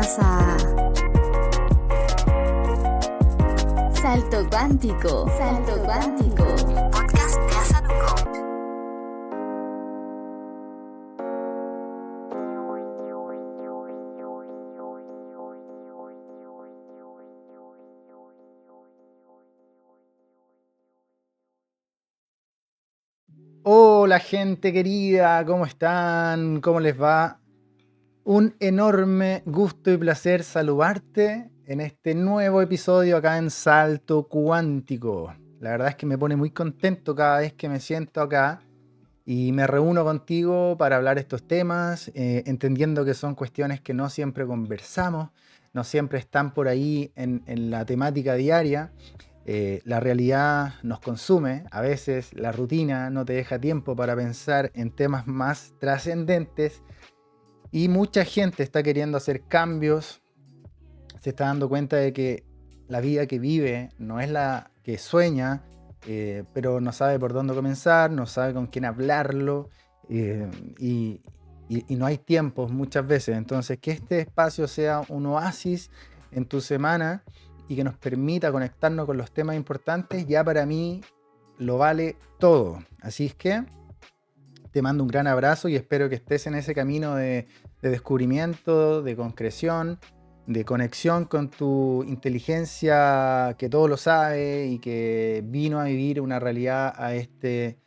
Bienvenidos a Salto Cuántico, podcast de Asanuco. Hola gente querida, ¿cómo están? ¿Cómo les va? Un enorme gusto y placer saludarte en este nuevo episodio acá en Salto Cuántico. La verdad es que me pone muy contento cada vez que me siento acá y me reúno contigo para hablar estos temas, entendiendo que son cuestiones que no siempre conversamos, no siempre están por ahí en la temática diaria. La realidad nos consume, a veces la rutina no te deja tiempo para pensar en temas más trascendentes y mucha gente está queriendo hacer cambios, se está dando cuenta de que la vida que vive no es la que sueña, pero no sabe por dónde comenzar, no sabe con quién hablarlo y no hay tiempos muchas veces. Entonces, que este espacio sea un oasis en tu semana y que nos permita conectarnos con los temas importantes, ya para mí lo vale todo. Así es que te mando un gran abrazo y espero que estés en ese camino de descubrimiento, de concreción, de conexión con tu inteligencia que todo lo sabe y que vino a vivir una realidad a este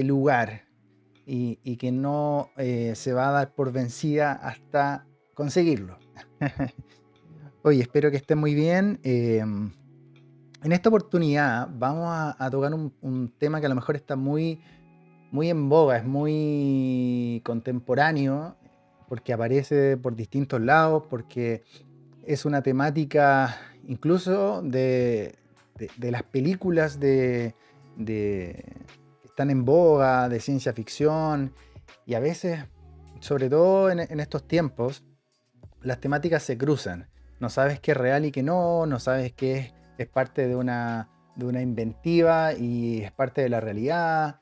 lugar y que no se va a dar por vencida hasta conseguirlo. Oye, espero que estés muy bien. En esta oportunidad vamos a tocar un tema que a lo mejor está muy en boga, es muy contemporáneo, porque aparece por distintos lados, porque es una temática incluso de las películas que están en boga, de ciencia ficción, y a veces, sobre todo en estos tiempos, las temáticas se cruzan. No sabes qué es real y qué no sabes qué es parte de una inventiva y es parte de la realidad.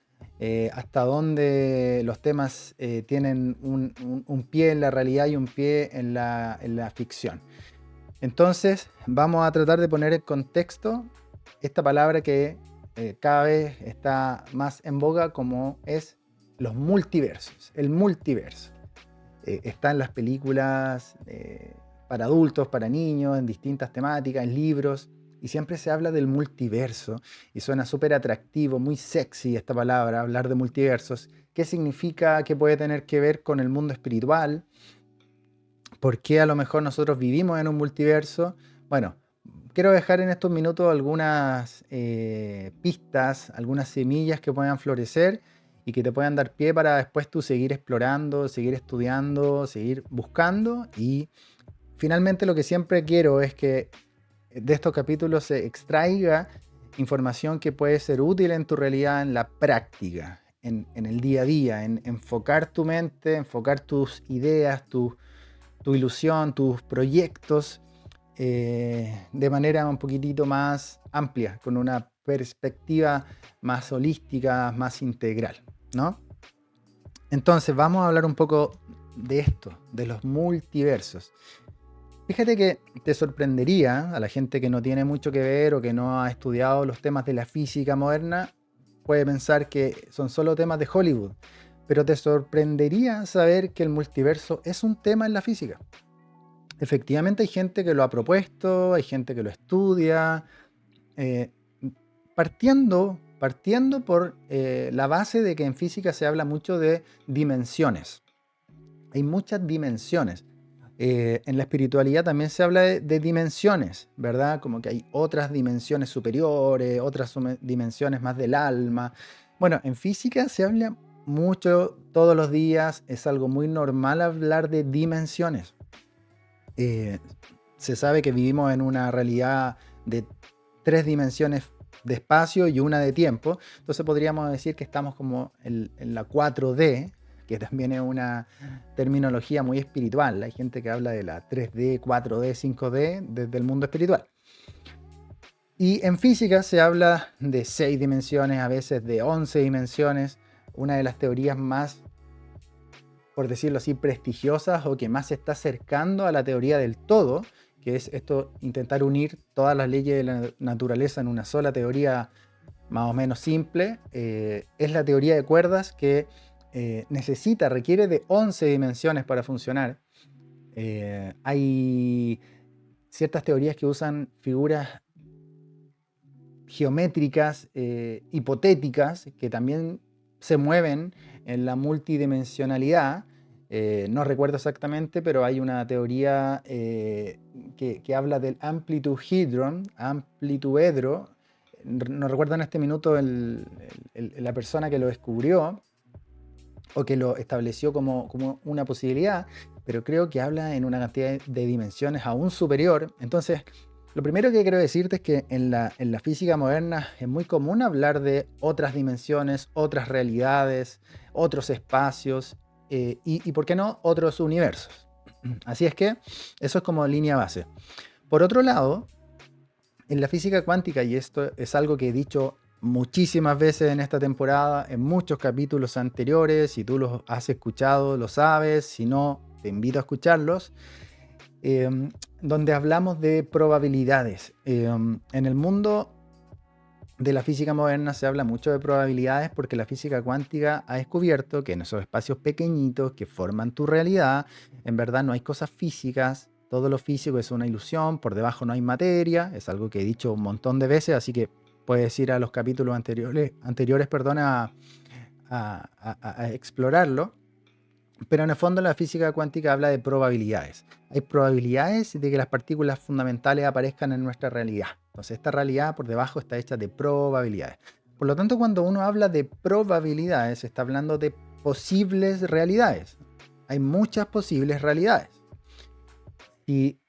Hasta dónde los temas tienen un pie en la realidad y un pie en la ficción. Entonces vamos a tratar de poner en contexto esta palabra que cada vez está más en boga, como es los multiversos, el multiverso. Está en las películas para adultos, para niños, en distintas temáticas, en libros, y siempre se habla del multiverso y suena súper atractivo, muy sexy esta palabra, hablar de multiversos. ¿Qué significa? ¿Qué puede tener que ver con el mundo espiritual? ¿Por qué a lo mejor nosotros vivimos en un multiverso? Bueno, quiero dejar en estos minutos algunas pistas, algunas semillas que puedan florecer y que te puedan dar pie para después tú seguir explorando, seguir estudiando, seguir buscando. Y finalmente lo que siempre quiero es que de estos capítulos se extraiga información que puede ser útil en tu realidad, en la práctica, en el día a día, en enfocar tu mente, enfocar tus ideas, tu ilusión, tus proyectos de manera un poquitito más amplia, con una perspectiva más holística, más integral, ¿no? Entonces vamos a hablar un poco de esto, de los multiversos. Fíjate que te sorprendería a la gente que no tiene mucho que ver o que no ha estudiado los temas de la física moderna, puede pensar que son solo temas de Hollywood, pero te sorprendería saber que el multiverso es un tema en la física. Efectivamente hay gente que lo ha propuesto, hay gente que lo estudia, eh, partiendo por la base de que en física se habla mucho de dimensiones. Hay muchas dimensiones. En la espiritualidad también se habla de dimensiones, ¿verdad? Como que hay otras dimensiones superiores, otras dimensiones más del alma. Bueno, en física se habla mucho todos los días, es algo muy normal hablar de dimensiones. Se sabe que vivimos en una realidad de 3 dimensiones de espacio y una de tiempo, entonces podríamos decir que estamos como en la 4D, que también es una terminología muy espiritual. Hay gente que habla de la 3D, 4D, 5D desde el mundo espiritual. Y en física se habla de 6 dimensiones, a veces de 11 dimensiones. Una de las teorías más por decirlo así, prestigiosas o que más se está acercando a la teoría del todo, que es esto, intentar unir todas las leyes de la naturaleza en una sola teoría más o menos simple, es la teoría de cuerdas que requiere de 11 dimensiones para funcionar. Hay ciertas teorías que usan figuras geométricas, hipotéticas, que también se mueven en la multidimensionalidad. No recuerdo exactamente, pero hay una teoría que habla del amplituhedron, amplituedro. No recuerdo en este minuto la persona que lo descubrió o que lo estableció como una posibilidad, pero creo que habla en una cantidad de dimensiones aún superior. Entonces, lo primero que quiero decirte es que en la física moderna es muy común hablar de otras dimensiones, otras realidades, otros espacios y, ¿por qué no?, otros universos. Así es que eso es como línea base. Por otro lado, en la física cuántica, y esto es algo que he dicho muchísimas veces en esta temporada, en muchos capítulos anteriores, si tú los has escuchado, lo sabes, si no, te invito a escucharlos, donde hablamos de probabilidades. En el mundo de la física moderna se habla mucho de probabilidades porque la física cuántica ha descubierto que en esos espacios pequeñitos que forman tu realidad, en verdad no hay cosas físicas, todo lo físico es una ilusión, por debajo no hay materia, es algo que he dicho un montón de veces, así que puedes ir a los capítulos anteriores a explorarlo. Pero en el fondo la física cuántica habla de probabilidades. Hay probabilidades de que las partículas fundamentales aparezcan en nuestra realidad. Entonces esta realidad por debajo está hecha de probabilidades. Por lo tanto, cuando uno habla de probabilidades, está hablando de posibles realidades. Hay muchas posibles realidades. Y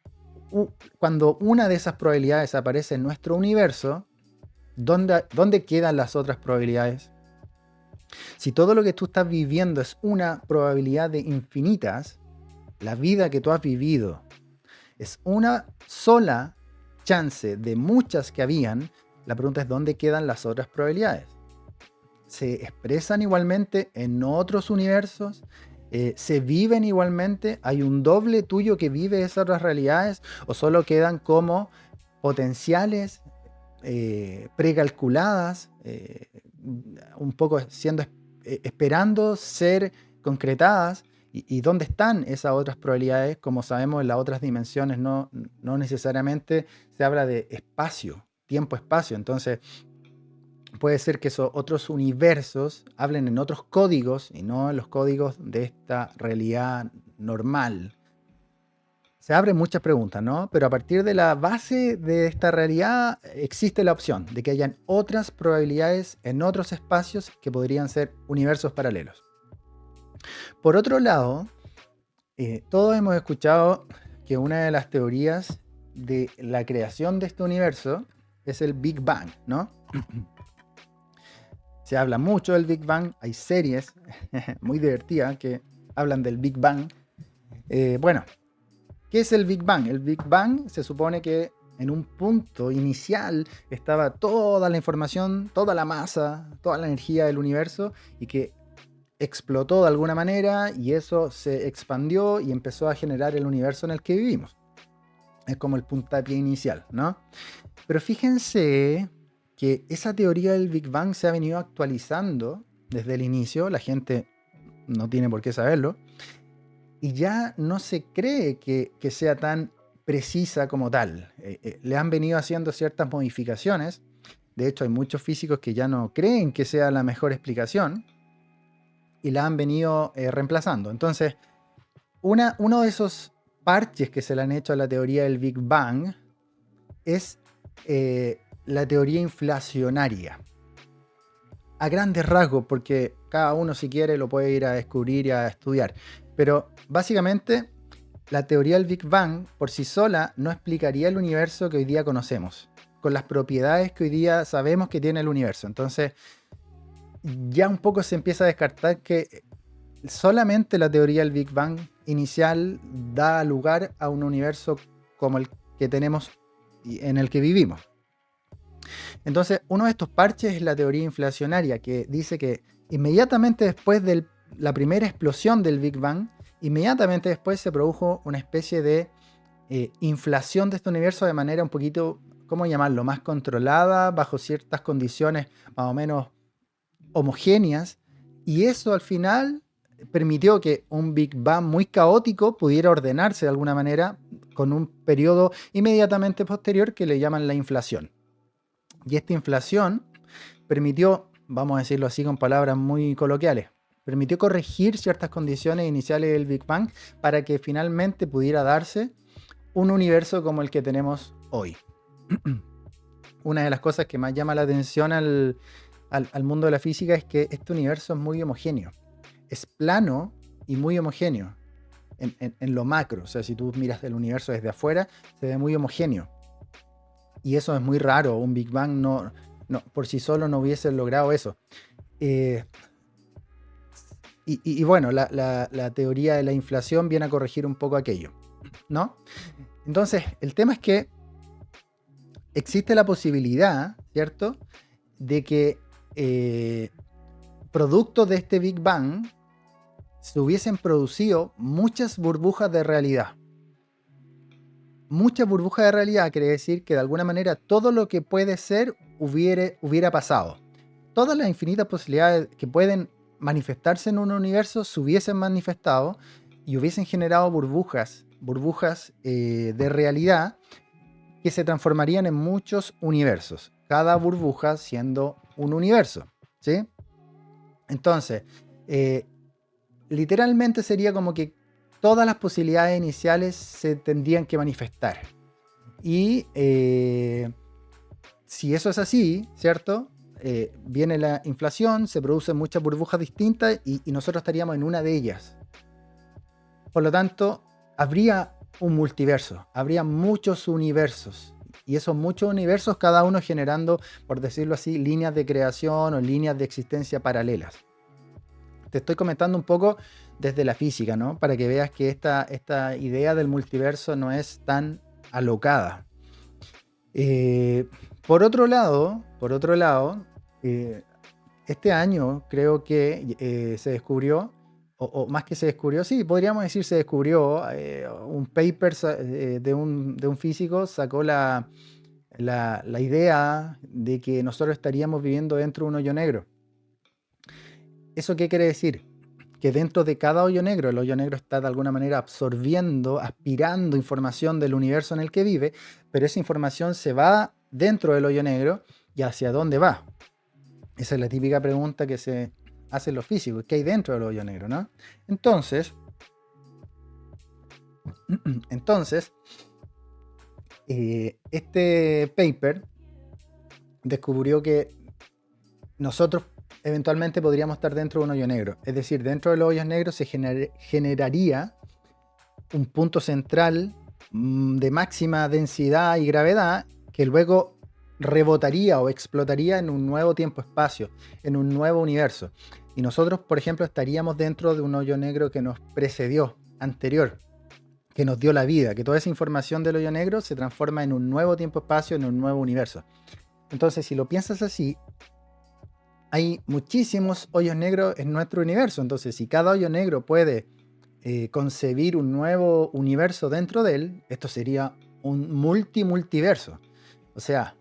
cuando una de esas probabilidades aparece en nuestro universo, ¿dónde quedan las otras probabilidades? Si todo lo que tú estás viviendo es una probabilidad de infinitas, la vida que tú has vivido es una sola chance de muchas que habían, la pregunta es ¿dónde quedan las otras probabilidades? ¿Se expresan igualmente en otros universos? ¿Se viven igualmente? ¿Hay un doble tuyo que vive esas otras realidades? ¿O solo quedan como potenciales precalculadas, un poco esperando ser concretadas? ¿Y dónde están esas otras probabilidades? Como sabemos, en las otras dimensiones no necesariamente se habla de espacio, tiempo-espacio. Entonces, puede ser que esos otros universos hablen en otros códigos y no en los códigos de esta realidad normal. Se abren muchas preguntas, ¿no? Pero a partir de la base de esta realidad existe la opción de que hayan otras probabilidades en otros espacios que podrían ser universos paralelos. Por otro lado, todos hemos escuchado que una de las teorías de la creación de este universo es el Big Bang, ¿no? Se habla mucho del Big Bang, hay series muy divertidas que hablan del Big Bang. Bueno, ¿qué es el Big Bang? El Big Bang se supone que en un punto inicial estaba toda la información, toda la masa, toda la energía del universo y que explotó de alguna manera y eso se expandió y empezó a generar el universo en el que vivimos. Es como el puntapié inicial, ¿no? Pero fíjense que esa teoría del Big Bang se ha venido actualizando desde el inicio, la gente no tiene por qué saberlo, y ya no se cree que sea tan precisa como tal. Le han venido haciendo ciertas modificaciones. De hecho, hay muchos físicos que ya no creen que sea la mejor explicación y la han venido reemplazando. Entonces, uno de esos parches que se le han hecho a la teoría del Big Bang es la teoría inflacionaria. A grandes rasgos, porque cada uno si quiere lo puede ir a descubrir y a estudiar. Pero básicamente la teoría del Big Bang por sí sola no explicaría el universo que hoy día conocemos, con las propiedades que hoy día sabemos que tiene el universo. Entonces ya un poco se empieza a descartar que solamente la teoría del Big Bang inicial da lugar a un universo como el que tenemos y en el que vivimos. Entonces, uno de estos parches es la teoría inflacionaria, que dice que inmediatamente después del la primera explosión del Big Bang, inmediatamente después se produjo una especie de inflación de este universo de manera un poquito, ¿cómo llamarlo?, más controlada, bajo ciertas condiciones más o menos homogéneas, y eso al final permitió que un Big Bang muy caótico pudiera ordenarse de alguna manera con un periodo inmediatamente posterior que le llaman la inflación. Y esta inflación permitió, vamos a decirlo así con palabras muy coloquiales, permitió corregir ciertas condiciones iniciales del Big Bang para que finalmente pudiera darse un universo como el que tenemos hoy. Una de las cosas que más llama la atención al mundo de la física es que este universo es muy homogéneo. Es plano y muy homogéneo en lo macro. O sea, si tú miras el universo desde afuera, se ve muy homogéneo. Y eso es muy raro. Un Big Bang no, por sí solo no hubiese logrado eso. Y bueno, la teoría de la inflación viene a corregir un poco aquello, ¿no? Entonces, el tema es que existe la posibilidad, ¿cierto?, de que producto de este Big Bang se hubiesen producido muchas burbujas de realidad. Muchas burbujas de realidad quiere decir que de alguna manera todo lo que puede ser hubiera pasado. Todas las infinitas posibilidades que pueden manifestarse en un universo se hubiesen manifestado y hubiesen generado burbujas de realidad que se transformarían en muchos universos, cada burbuja siendo un universo, ¿sí? Entonces, literalmente sería como que todas las posibilidades iniciales se tendrían que manifestar. Y si eso es así, ¿cierto? Viene la inflación, se producen muchas burbujas distintas y nosotros estaríamos en una de ellas. Por lo tanto, habría un multiverso, habría muchos universos. Y esos muchos universos, cada uno generando, por decirlo así, líneas de creación o líneas de existencia paralelas. Te estoy comentando un poco desde la física, ¿no? Para que veas que esta idea del multiverso no es tan alocada. Por otro lado, este año creo que se descubrió, o más que se descubrió, sí, podríamos decir se descubrió, un paper de un físico sacó la idea de que nosotros estaríamos viviendo dentro de un hoyo negro. ¿Eso qué quiere decir? Que dentro de cada hoyo negro, el hoyo negro está de alguna manera absorbiendo, aspirando información del universo en el que vive, pero esa información se va dentro del hoyo negro y ¿hacia dónde va? Esa es la típica pregunta que se hacen los físicos, ¿qué hay dentro del hoyo negro, no? Entonces, este paper descubrió que nosotros eventualmente podríamos estar dentro de un hoyo negro. Es decir, dentro de los hoyos negros se generaría un punto central de máxima densidad y gravedad que luego rebotaría o explotaría en un nuevo tiempo-espacio, en un nuevo universo. Y nosotros, por ejemplo, estaríamos dentro de un hoyo negro que nos precedió, anterior, que nos dio la vida, que toda esa información del hoyo negro se transforma en un nuevo tiempo-espacio, en un nuevo universo. Entonces, si lo piensas así, hay muchísimos hoyos negros en nuestro universo. Entonces, si cada hoyo negro puede concebir un nuevo universo dentro de él, esto sería un multiverso. O sea,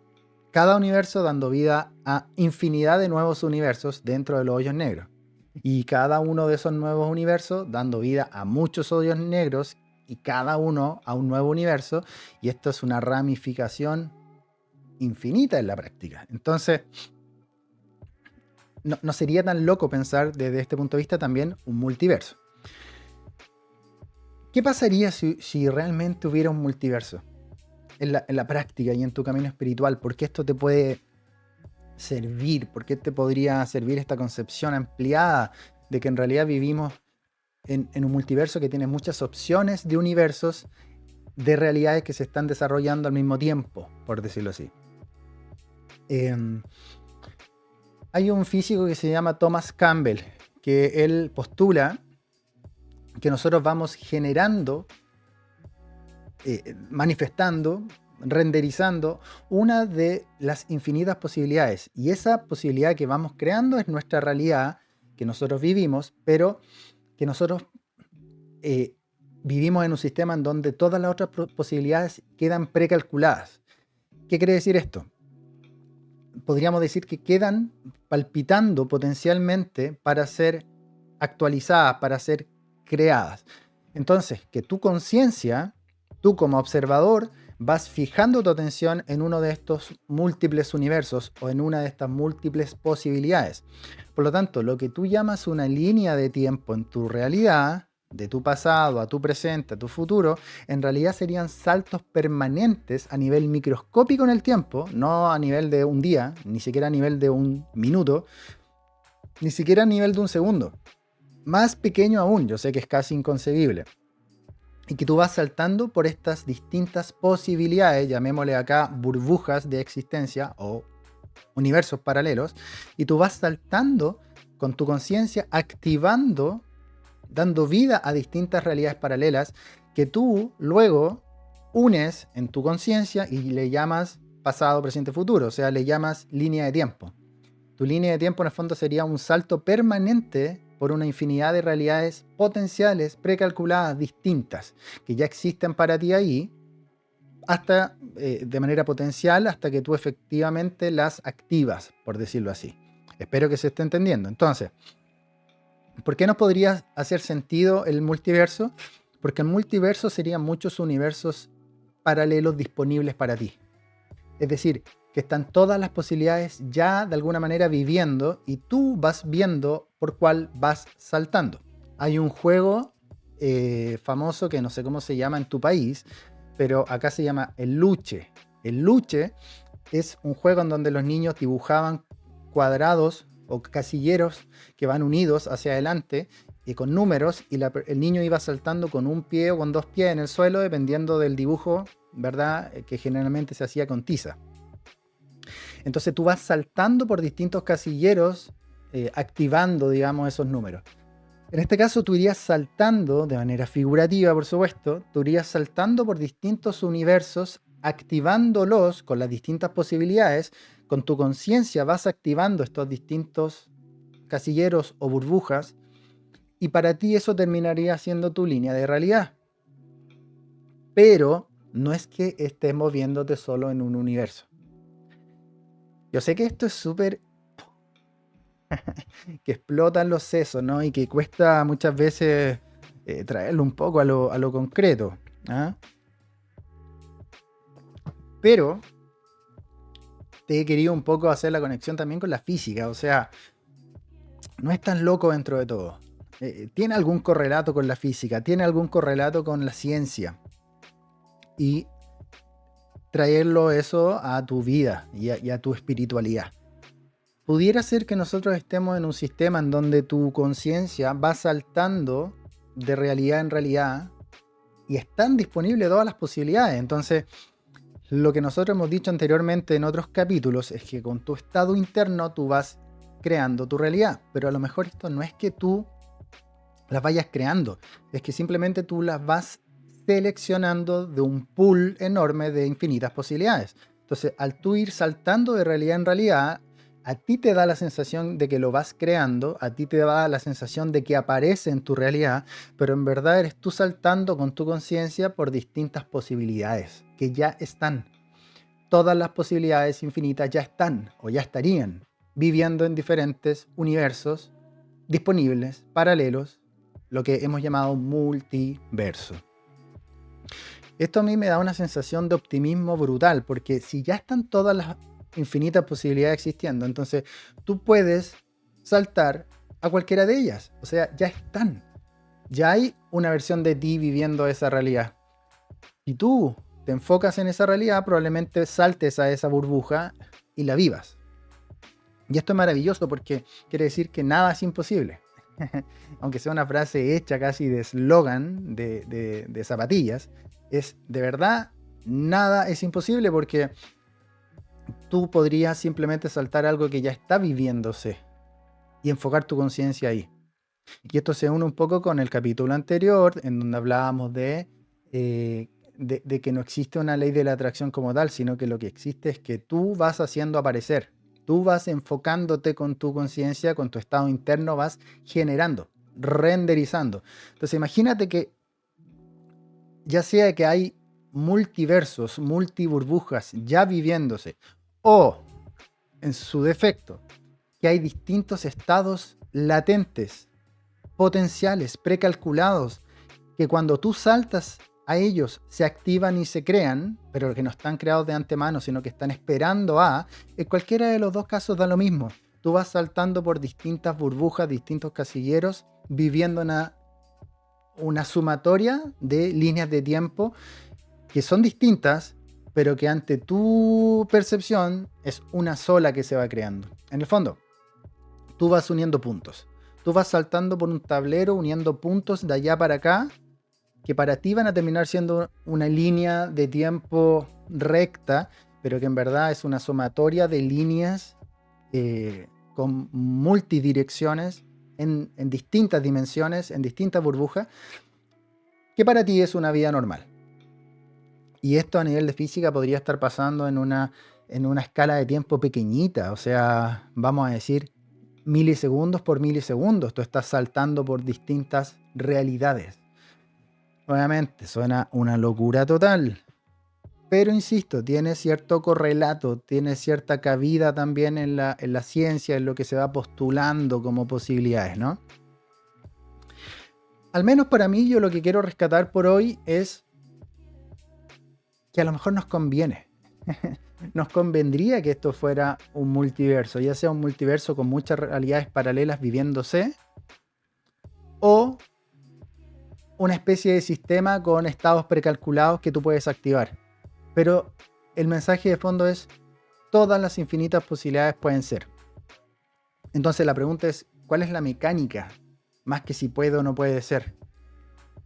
cada universo dando vida a infinidad de nuevos universos dentro de los hoyos negros. Y cada uno de esos nuevos universos dando vida a muchos hoyos negros y cada uno a un nuevo universo. Y esto es una ramificación infinita en la práctica. Entonces, no sería tan loco pensar desde este punto de vista también un multiverso. ¿Qué pasaría si realmente hubiera un multiverso en la práctica y en tu camino espiritual? ¿Por qué esto te puede servir? ¿Por qué te podría servir esta concepción ampliada de que en realidad vivimos en un multiverso que tiene muchas opciones de universos, de realidades que se están desarrollando al mismo tiempo, por decirlo así? Hay un físico que se llama Thomas Campbell, que él postula que nosotros vamos generando, manifestando, renderizando una de las infinitas posibilidades. Y esa posibilidad que vamos creando es nuestra realidad que nosotros vivimos, pero que nosotros vivimos en un sistema en donde todas las otras posibilidades quedan precalculadas. ¿Qué quiere decir esto? Podríamos decir que quedan palpitando potencialmente para ser actualizadas, para ser creadas. Entonces, que tu conciencia, tú como observador, vas fijando tu atención en uno de estos múltiples universos o en una de estas múltiples posibilidades. Por lo tanto, lo que tú llamas una línea de tiempo en tu realidad, de tu pasado a tu presente, a tu futuro, en realidad serían saltos permanentes a nivel microscópico en el tiempo, no a nivel de un día, ni siquiera a nivel de un minuto, ni siquiera a nivel de un segundo. Más pequeño aún, yo sé que es casi inconcebible. Y que tú vas saltando por estas distintas posibilidades, llamémosle acá burbujas de existencia o universos paralelos, y tú vas saltando con tu conciencia, activando, dando vida a distintas realidades paralelas que tú luego unes en tu conciencia y le llamas pasado, presente, futuro, o sea, le llamas línea de tiempo. Tu línea de tiempo en el fondo sería un salto permanente por una infinidad de realidades potenciales, precalculadas, distintas, que ya existen para ti ahí, hasta de manera potencial, hasta que tú efectivamente las activas, por decirlo así. Espero que se esté entendiendo. Entonces, ¿por qué no podría hacer sentido el multiverso? Porque el multiverso serían muchos universos paralelos disponibles para ti. Es decir, que están todas las posibilidades ya de alguna manera viviendo y tú vas viendo por cuál vas saltando. Hay un juego famoso que no sé cómo se llama en tu país, pero acá se llama el Luche. El Luche es un juego en donde los niños dibujaban cuadrados o casilleros que van unidos hacia adelante y con números, y el niño iba saltando con un pie o con dos pies en el suelo dependiendo del dibujo, ¿verdad? Que generalmente se hacía con tiza. Entonces tú vas saltando por distintos casilleros, activando, digamos, esos números. En este caso tú irías saltando, de manera figurativa por supuesto, tú irías saltando por distintos universos, activándolos con las distintas posibilidades. Con tu conciencia vas activando estos distintos casilleros o burbujas, y para ti eso terminaría siendo tu línea de realidad. Pero no es que estés moviéndote solo en un universo. Yo sé que esto es súper que explotan los sesos, ¿no? Y que cuesta muchas veces traerlo un poco a lo concreto, ¿ah? Pero te he querido un poco hacer la conexión también con la física, o sea, no es tan loco dentro de todo. Tiene algún correlato con la física, tiene algún correlato con la ciencia. Y traerlo eso a tu vida y a tu espiritualidad. Pudiera ser que nosotros estemos en un sistema en donde tu conciencia va saltando de realidad en realidad y están disponibles todas las posibilidades. Entonces, lo que nosotros hemos dicho anteriormente en otros capítulos es que con tu estado interno tú vas creando tu realidad, pero a lo mejor esto no es que tú las vayas creando, es que simplemente tú las vas seleccionando de un pool enorme de infinitas posibilidades. Entonces, al tú ir saltando de realidad en realidad, a ti te da la sensación de que lo vas creando, a ti te da la sensación de que aparece en tu realidad, pero en verdad eres tú saltando con tu conciencia por distintas posibilidades que ya están. Todas las posibilidades infinitas ya están o ya estarían viviendo en diferentes universos disponibles, paralelos, lo que hemos llamado multiverso. Esto a mí me da una sensación de optimismo brutal, porque si ya están todas las infinitas posibilidades existiendo, entonces tú puedes saltar a cualquiera de ellas. O sea, ya están. Ya hay una versión de ti viviendo esa realidad. Si tú te enfocas en esa realidad, probablemente saltes a esa burbuja y la vivas. Y esto es maravilloso porque quiere decir que nada es imposible. Aunque sea una frase hecha casi de eslogan de zapatillas, es de verdad, nada es imposible porque tú podrías simplemente saltar algo que ya está viviéndose y enfocar tu conciencia ahí. Y esto se une un poco con el capítulo anterior, en donde hablábamos de que no existe una ley de la atracción como tal, sino que lo que existe es que tú vas haciendo aparecer Tú vas enfocándote con tu conciencia, con tu estado interno, vas generando, renderizando. Entonces imagínate que ya sea que hay multiversos, multiburbujas ya viviéndose, o en su defecto, que hay distintos estados latentes, potenciales, precalculados, que cuando tú saltas a ellos se activan y se crean, pero que no están creados de antemano, sino que están esperando en cualquiera de los dos casos da lo mismo. Tú vas saltando por distintas burbujas, distintos casilleros, viviendo una sumatoria de líneas de tiempo que son distintas, pero que ante tu percepción es una sola que se va creando. En el fondo, tú vas uniendo puntos. Tú vas saltando por un tablero, uniendo puntos de allá para acá, que para ti van a terminar siendo una línea de tiempo recta, pero que en verdad es una sumatoria de líneas con multidirecciones en distintas dimensiones, en distintas burbujas, que para ti es una vida normal. Y esto a nivel de física podría estar pasando en una escala de tiempo pequeñita, o sea, vamos a decir milisegundos por milisegundos. Tú estás saltando por distintas realidades. Obviamente, suena una locura total, pero insisto, tiene cierto correlato, tiene cierta cabida también en la ciencia, en lo que se va postulando como posibilidades, ¿no? Al menos para mí, yo lo que quiero rescatar por hoy es que a lo mejor nos conviene. Nos convendría que esto fuera un multiverso, ya sea un multiverso con muchas realidades paralelas viviéndose, o una especie de sistema con estados precalculados que tú puedes activar. Pero el mensaje de fondo es: todas las infinitas posibilidades pueden ser. Entonces la pregunta es: ¿cuál es la mecánica? Más que si puede o no puede ser.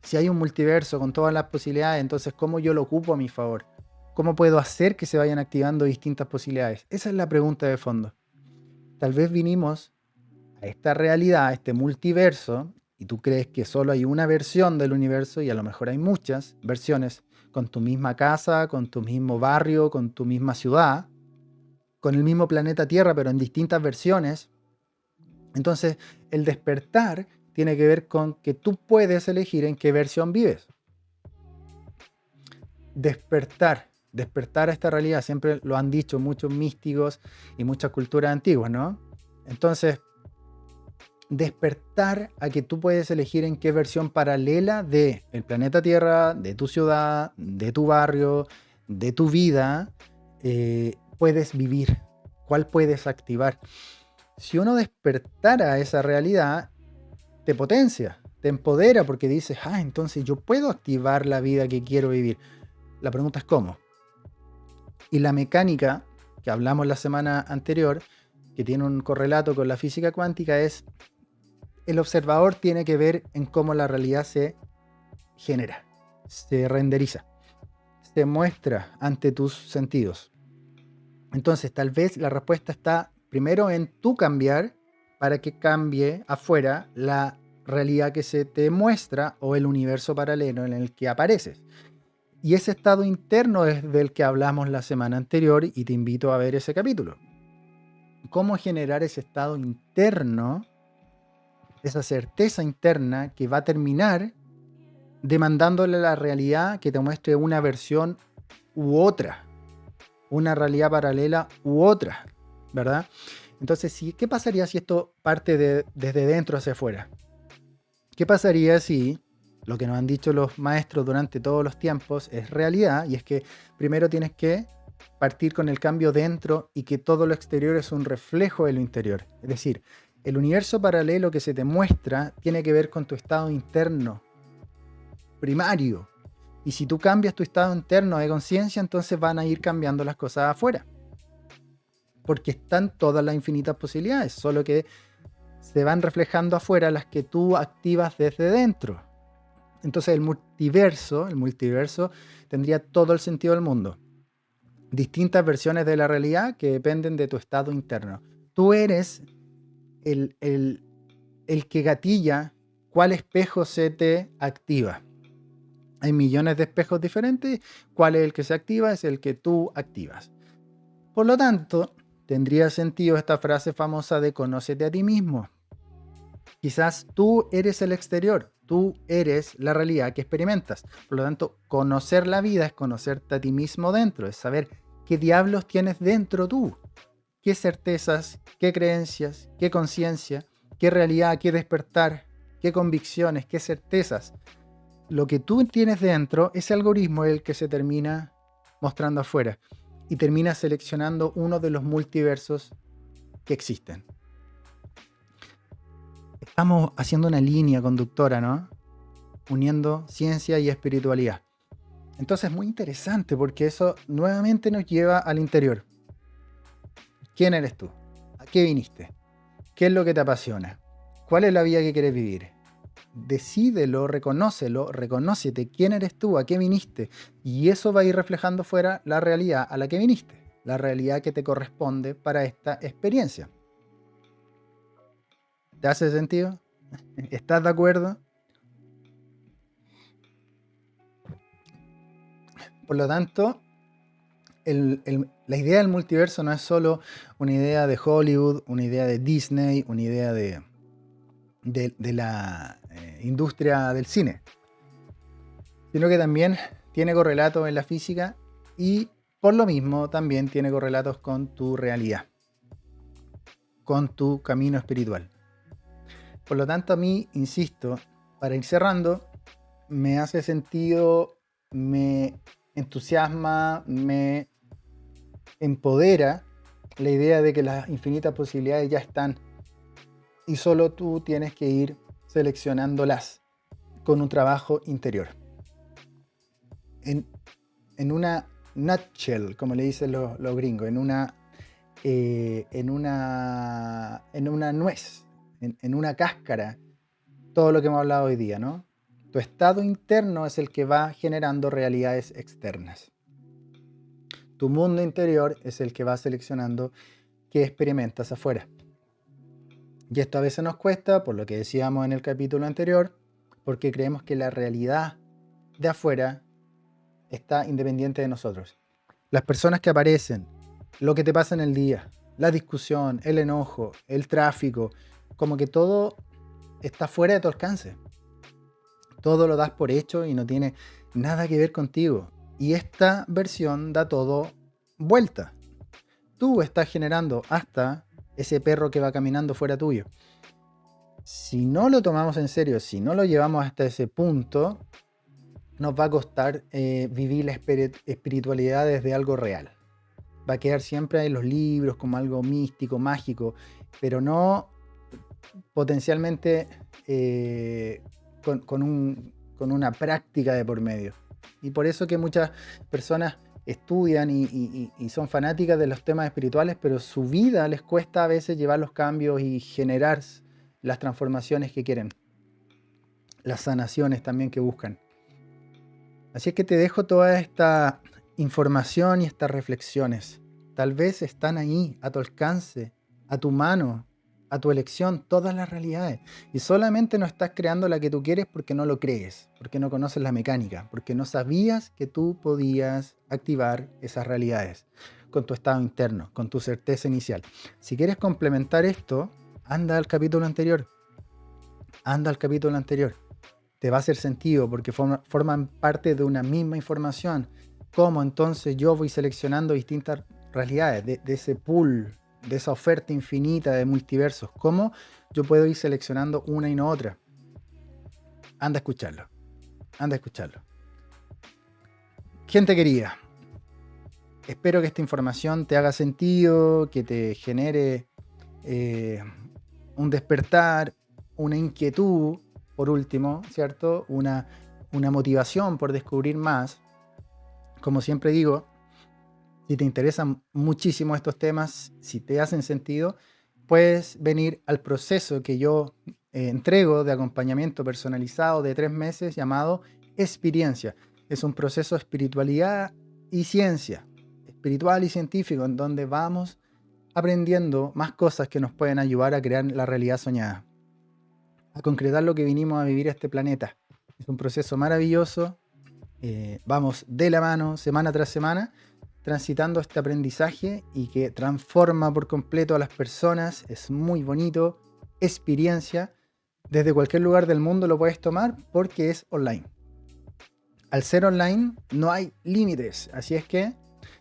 Si hay un multiverso con todas las posibilidades, entonces ¿cómo yo lo ocupo a mi favor? ¿Cómo puedo hacer que se vayan activando distintas posibilidades? Esa es la pregunta de fondo. Tal vez vinimos a esta realidad, a este multiverso, y tú crees que solo hay una versión del universo, y a lo mejor hay muchas versiones, con tu misma casa, con tu mismo barrio, con tu misma ciudad, con el mismo planeta Tierra, pero en distintas versiones. Entonces, el despertar tiene que ver con que tú puedes elegir en qué versión vives. Despertar a esta realidad, siempre lo han dicho muchos místicos y muchas culturas antiguas, ¿no? Entonces, despertar a que tú puedes elegir en qué versión paralela de el planeta Tierra, de tu ciudad, de tu barrio, de tu vida, puedes vivir, cuál puedes activar. Si uno despertara a esa realidad, te potencia, te empodera, porque dices: entonces yo puedo activar la vida que quiero vivir. La pregunta es cómo. Y la mecánica que hablamos la semana anterior, que tiene un correlato con la física cuántica, es: el observador tiene que ver en cómo la realidad se genera, se renderiza, se muestra ante tus sentidos. Entonces, tal vez la respuesta está primero en tú cambiar para que cambie afuera la realidad que se te muestra o el universo paralelo en el que apareces. Y ese estado interno es del que hablamos la semana anterior, y te invito a ver ese capítulo. Cómo generar ese estado interno, esa certeza interna que va a terminar demandándole a la realidad que te muestre una versión u otra, una realidad paralela u otra, ¿verdad? Entonces, ¿qué pasaría si esto parte desde dentro hacia afuera? ¿Qué pasaría si lo que nos han dicho los maestros durante todos los tiempos es realidad? Y es que primero tienes que partir con el cambio dentro, y que todo lo exterior es un reflejo de lo interior. Es decir, el universo paralelo que se te muestra tiene que ver con tu estado interno primario. Y si tú cambias tu estado interno de conciencia, entonces van a ir cambiando las cosas afuera. Porque están todas las infinitas posibilidades, solo que se van reflejando afuera las que tú activas desde dentro. Entonces el multiverso tendría todo el sentido del mundo. Distintas versiones de la realidad que dependen de tu estado interno. Tú eres el que gatilla cuál espejo se te activa. Hay millones de espejos diferentes. ¿Cuál es el que se activa? Es el que tú activas. Por lo tanto, tendría sentido esta frase famosa de conócete a ti mismo. Quizás tú eres el exterior, tú eres la realidad que experimentas. Por lo tanto, conocer la vida es conocerte a ti mismo dentro, es saber qué diablos tienes dentro tú, qué certezas, qué creencias, qué conciencia, qué realidad, qué despertar, qué convicciones, qué certezas. Lo que tú tienes dentro, ese algoritmo es el que se termina mostrando afuera y termina seleccionando uno de los multiversos que existen. Estamos haciendo una línea conductora, ¿no? Uniendo ciencia y espiritualidad. Entonces es muy interesante porque eso nuevamente nos lleva al interior. ¿Quién eres tú? ¿A qué viniste? ¿Qué es lo que te apasiona? ¿Cuál es la vida que quieres vivir? Decídelo, reconócete quién eres tú, a qué viniste. Y eso va a ir reflejando fuera la realidad a la que viniste, la realidad que te corresponde para esta experiencia. ¿Te hace sentido? ¿Estás de acuerdo? Por lo tanto, la idea del multiverso no es solo una idea de Hollywood, una idea de Disney, una idea de la industria del cine, sino que también tiene correlatos en la física y por lo mismo también tiene correlatos con tu realidad, con tu camino espiritual. Por lo tanto, a mí, insisto, para ir cerrando, me hace sentido, me entusiasma, me empodera la idea de que las infinitas posibilidades ya están y solo tú tienes que ir seleccionándolas con un trabajo interior. En una nutshell, como le dicen los gringos, en una nuez, en una cáscara, todo lo que hemos hablado hoy día, ¿no? Tu estado interno es el que va generando realidades externas. Tu mundo interior es el que va seleccionando qué experimentas afuera. Y esto a veces nos cuesta, por lo que decíamos en el capítulo anterior, porque creemos que la realidad de afuera está independiente de nosotros. Las personas que aparecen, lo que te pasa en el día, la discusión, el enojo, el tráfico, como que todo está fuera de tu alcance. Todo lo das por hecho y no tiene nada que ver contigo. Y esta versión da todo vuelta. Tú estás generando hasta ese perro que va caminando fuera tuyo. Si no lo tomamos en serio, si no lo llevamos hasta ese punto, nos va a costar vivir la espiritualidad desde algo real. Va a quedar siempre en los libros como algo místico, mágico, pero no potencialmente con una práctica de por medio. Y por eso que muchas personas estudian y son fanáticas de los temas espirituales, pero su vida les cuesta a veces llevar los cambios y generar las transformaciones que quieren, las sanaciones también que buscan. Así es que te dejo toda esta información y estas reflexiones. Tal vez están ahí, a tu alcance, a tu mano, a tu elección, todas las realidades. Y solamente no estás creando la que tú quieres porque no lo crees, porque no conoces la mecánica, porque no sabías que tú podías activar esas realidades con tu estado interno, con tu certeza inicial. Si quieres complementar esto, anda al capítulo anterior. Anda al capítulo anterior. Te va a hacer sentido porque forman parte de una misma información. ¿Cómo entonces yo voy seleccionando distintas realidades de ese pool, de esa oferta infinita de multiversos? ¿Cómo yo puedo ir seleccionando una y no otra? Anda a escucharlo. Anda a escucharlo. Gente querida, espero que esta información te haga sentido, que te genere un despertar, una inquietud, por último, ¿cierto? Una motivación por descubrir más. Como siempre digo, si te interesan muchísimo estos temas, si te hacen sentido, puedes venir al proceso que yo entrego de acompañamiento personalizado de 3 meses llamado Experiencia. Es un proceso de espiritualidad y ciencia, espiritual y científico, en donde vamos aprendiendo más cosas que nos pueden ayudar a crear la realidad soñada, a concretar lo que vinimos a vivir a este planeta. Es un proceso maravilloso. Vamos de la mano semana tras semana transitando este aprendizaje y que transforma por completo a las personas. Es muy bonito, experiencia. Desde cualquier lugar del mundo lo puedes tomar porque es online. Al ser online no hay límites, así es que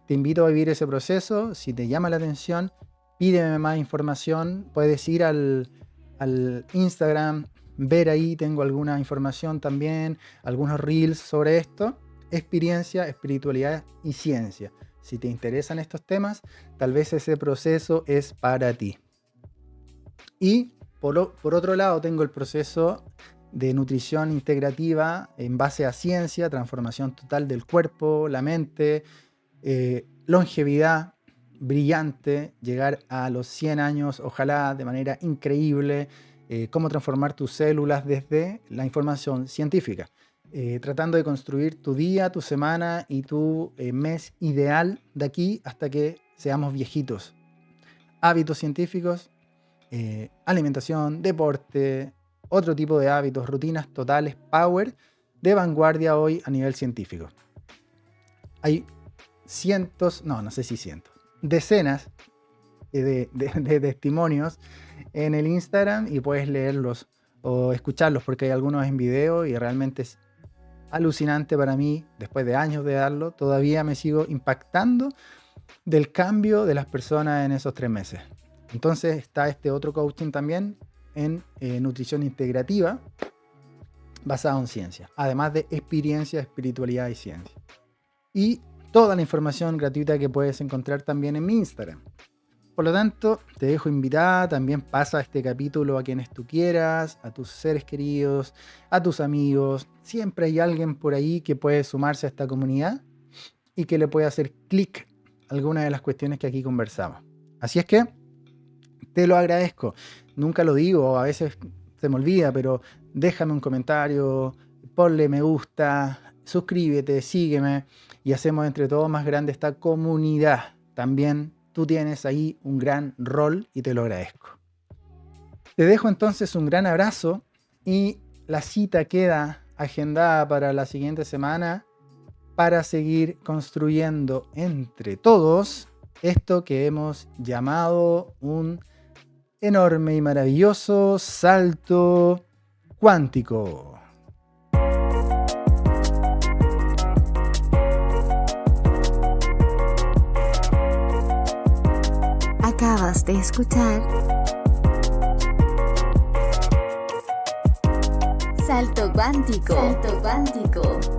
te invito a vivir ese proceso. Si te llama la atención, pídeme más información. Puedes ir al Instagram, ver ahí, tengo alguna información también, algunos reels sobre esto. Experiencia, espiritualidad y ciencia. Si te interesan estos temas, tal vez ese proceso es para ti. Y por otro lado, tengo el proceso de nutrición integrativa en base a ciencia, transformación total del cuerpo, la mente, longevidad brillante, llegar a los 100 años, ojalá de manera increíble, cómo transformar tus células desde la información científica, tratando de construir tu día, tu semana y tu mes ideal de aquí hasta que seamos viejitos. Hábitos científicos, alimentación, deporte, otro tipo de hábitos, rutinas totales, power, de vanguardia hoy a nivel científico. Hay decenas de testimonios en el Instagram y puedes leerlos o escucharlos porque hay algunos en video y realmente es alucinante para mí. Después de años de darlo, todavía me sigo impactando del cambio de las personas en esos 3 meses. Entonces está este otro coaching también en nutrición integrativa basado en ciencia, además de experiencia, espiritualidad y ciencia. Y toda la información gratuita que puedes encontrar también en mi Instagram. Por lo tanto, te dejo invitada, también pasa este capítulo a quienes tú quieras, a tus seres queridos, a tus amigos. Siempre hay alguien por ahí que puede sumarse a esta comunidad y que le puede hacer clic a alguna de las cuestiones que aquí conversamos. Así es que te lo agradezco. Nunca lo digo, a veces se me olvida, pero déjame un comentario, ponle me gusta, suscríbete, sígueme y hacemos entre todos más grande esta comunidad. También tú tienes ahí un gran rol y te lo agradezco. Te dejo entonces un gran abrazo y la cita queda agendada para la siguiente semana para seguir construyendo entre todos esto que hemos llamado un enorme y maravilloso salto cuántico. Acabas de escuchar Salto Cuántico. Salto Cuántico.